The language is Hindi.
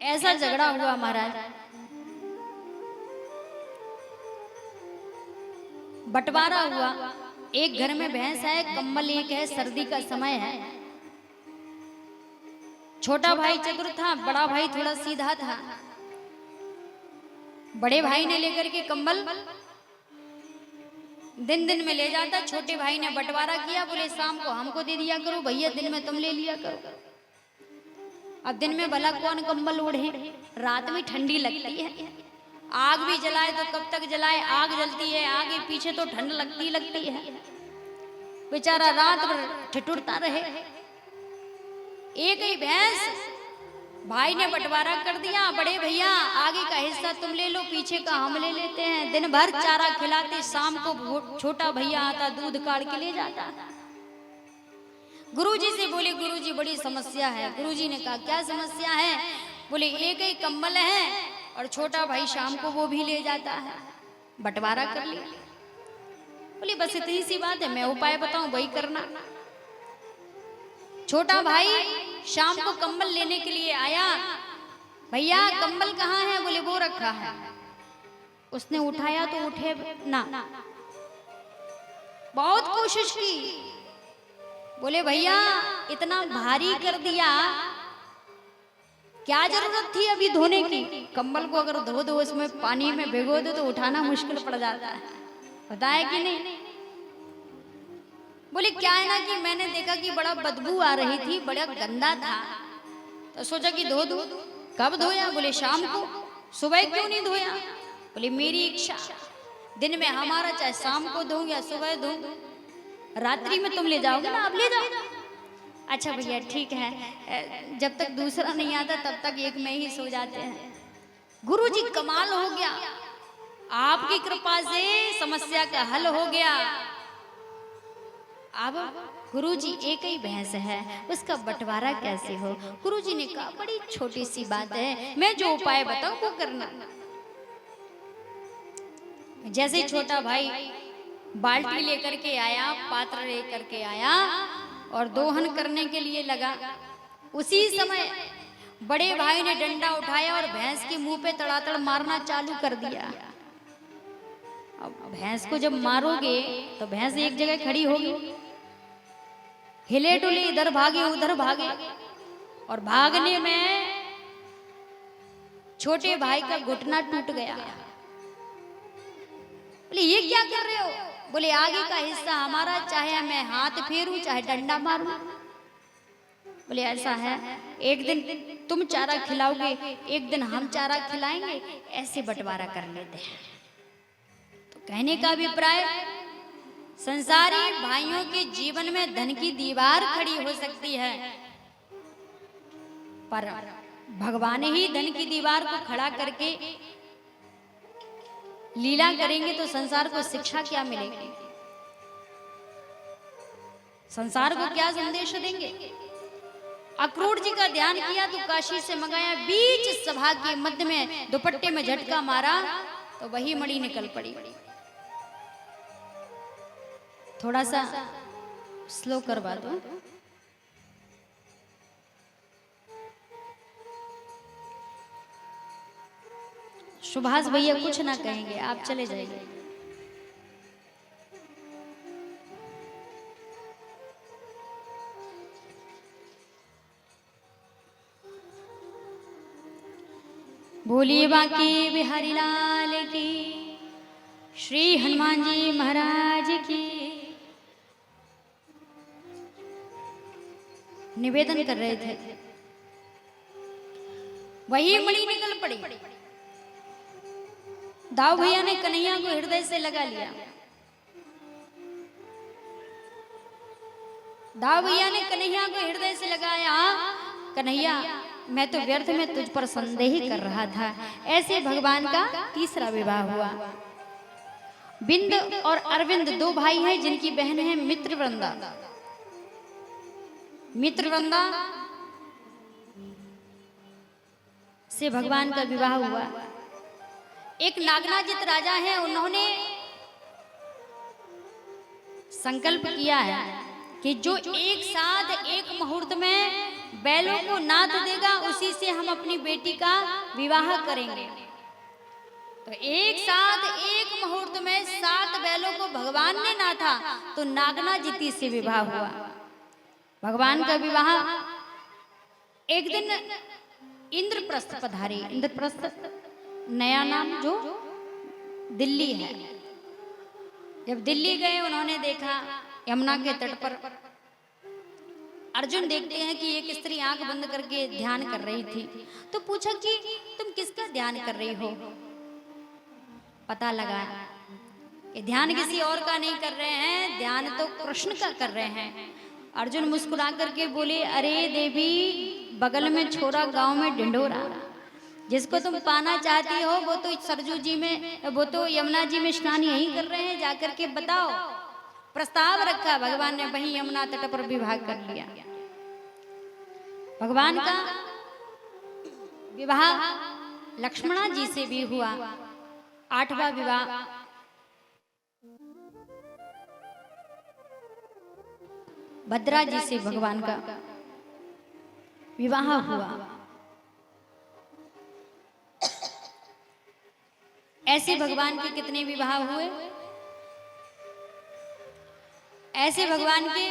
ऐसा झगड़ा हुआ महाराज, बंटवारा हुआ। एक घर में भैंस है, कंबल एक है, सर्दी का समय है। छोटा भाई चतुर था, बड़ा भाई थोड़ा सीधा था। बड़े भाई ने लेकर के कंबल दिन दिन में ले जाता, छोटे भाई ने बंटवारा किया, बोले शाम को हमको दे दिया करो भैया, दिन में तुम ले लिया करो। अब दिन में भला कौन कंबल ओढ़े, रात में ठंडी लगती है, आग भी जलाए तो कब तक जलाए, आग जलती है आगे पीछे तो ठंड लगती है। बेचारा रात भर ठिठुरता रहे। एक ही भैंस भाई ने बंटवारा कर दिया, बड़े भैया आगे का हिस्सा तुम ले लो, पीछे का हम ले लेते हैं। दिन भर चारा खिलाते, शाम को छोटा भैया आता, दूध काट के ले जाता। गुरुजी से बोले गुरुजी बड़ी समस्या है। गुरुजी ने कहा क्या समस्या है? बोले एक ही कंबल है और छोटा भाई शाम को वो भी ले जाता है, बंटवारा कर लिया। बोले बस इतनी सी बात है, मैं उपाय बताऊं वही करना। छोटा भाई शाम को कंबल लेने के लिए आया, भैया कंबल कहाँ है? बोले वो रखा है। उसने उठाया तो उठे ना, बहुत कोशिश की। बोले भैया इतना भारी कर दिया, क्या जरूरत थी अभी धोने की? कंबल को अगर धो दो, उसमें पानी में भिगो दो तो उठाना मुश्किल पड़ जाता है, पता है कि नहीं? बोले क्या है ना कि मैंने देखा कि बड़ा बदबू आ रही थी, बड़ा गंदा था, तो सोचा कि धो दूं। कब धोया? बोले शाम को। सुबह क्यों नहीं धोया? बोले मेरी इच्छा, दिन में हमारा चाहे शाम को धो या सुबह धो, रात्रि में तुम ले जाओगे ना, आप ले जाओ। अच्छा भैया ठीक है, जब तक दूसरा नहीं आता तब तक एक में ही सो जाते हैं। गुरुजी कमाल हो गया, आपकी कृपा से समस्या का हल हो गया। अब गुरुजी एक ही भैंस है, उसका बंटवारा कैसे हो? गुरुजी ने कहा बड़ी छोटी सी बात है, मैं जो उपाय बताऊं वो करना। जैसे ही छोटा भाई बाल्टी लेकर के आया, पात्र लेकर के आया और दोहन करने के लिए लगा, उसी समय बड़े भाई ने डंडा उठाया और भैंस के मुंह पे तड़ातड़ मारना चालू कर दिया। अब भैंस को जब मारोगे तो भैंस एक जगह खड़ी होगी, हिले डुले इधर भागे उधर भागे, और भागने में छोटे भाई का घुटना टूट गया। बोले ये क्या कर रहे हो? बोले आगे का हिस्सा हमारा, चाहे मैं हाथ फेरूं चाहे डंडा मारूं। बोले ऐसा है, एक दिन तुम चारा खिलाओगे, एक दिन हम चारा खिलाएंगे, ऐसे बंटवारा कर लेते हैं। तो कहने का अभिप्राय, संसारी भाइयों के जीवन में धन की दीवार खड़ी हो सकती है, पर भगवान ही धन की दीवार को खड़ा करके लीला करेंगे तो संसार को शिक्षा क्या मिलेगी? संसार को क्या संदेश देंगे? अक्रूर जी का ध्यान किया तो काशी से मंगाया, बीच सभा के मध्य में दुपट्टे में झटका मारा तो वही मणि निकल पड़ी। थोड़ा सा स्लो करवा दो। सुभाष भैया कुछ ना कहेंगे, आप चले जाइए। बोलिए बाकी बिहारी लाल की, श्री हनुमान जी महाराज की। निवेदन कर रहे थे, वही मणि निकल पड़ी। दाऊ भैया ने कन्हैया को हृदय से लगा लिया। दाऊ भैया ने कन्हैया को हृदय से लगाया। कन्हैया मैं तो व्यर्थ में तुझ पर संदेह कर रहा था। ऐसे भगवान का तीसरा विवाह हुआ। बिंद और अरविंद दो भाई हैं जिनकी बहन है मित्रवृंदा। मित्रवृंदा से भगवान का विवाह हुआ। एक नागनाजित राजा है, उन्होंने संकल्प किया है कि जो एक साथ एक मुहूर्त में बैलों को नाथ देगा, उसी से हम अपनी बेटी का विवाह करेंगे। तो एक साथ एक मुहूर्त में 7 बैलों को भगवान ने नाथा, तो नागना जीती से विवाह हुआ। भगवान का विवाह एक दिन इंद्रप्रस्थ पधारे। इंद्रप्रस्थ नया नाम जो दिल्ली है। जब दिल्ली गए, उन्होंने देखा यमुना के तट पर अर्जुन देखते हैं कि एक स्त्री आंख बंद करके ध्यान कर रही थी। तो पूछा कि तुम किसका ध्यान कर रही हो? पता लगा कि ध्यान किसी और का नहीं कर रहे हैं, ध्यान तो कृष्ण का कर रहे हैं। अर्जुन मुस्कुरा करके बोले, अरे देवी, बगल में छोरा, गांव में ढिंढोरा, जिसको तुम पाना चाहती हो वो तो सरजू जी में, वो तो यमुना जी में स्नान यही कर रहे हैं, जाकर के बताओ। प्रस्ताव रखा भगवान ने, वहीं यमुना तट पर विवाह कर लिया। भगवान का विवाह लक्ष्मणा जी से भी हुआ। 8वां विवाह भद्रा जी से भगवान का विवाह हुआ। ऐसे भगवान के कितने विवाह हुए? ऐसे भगवान के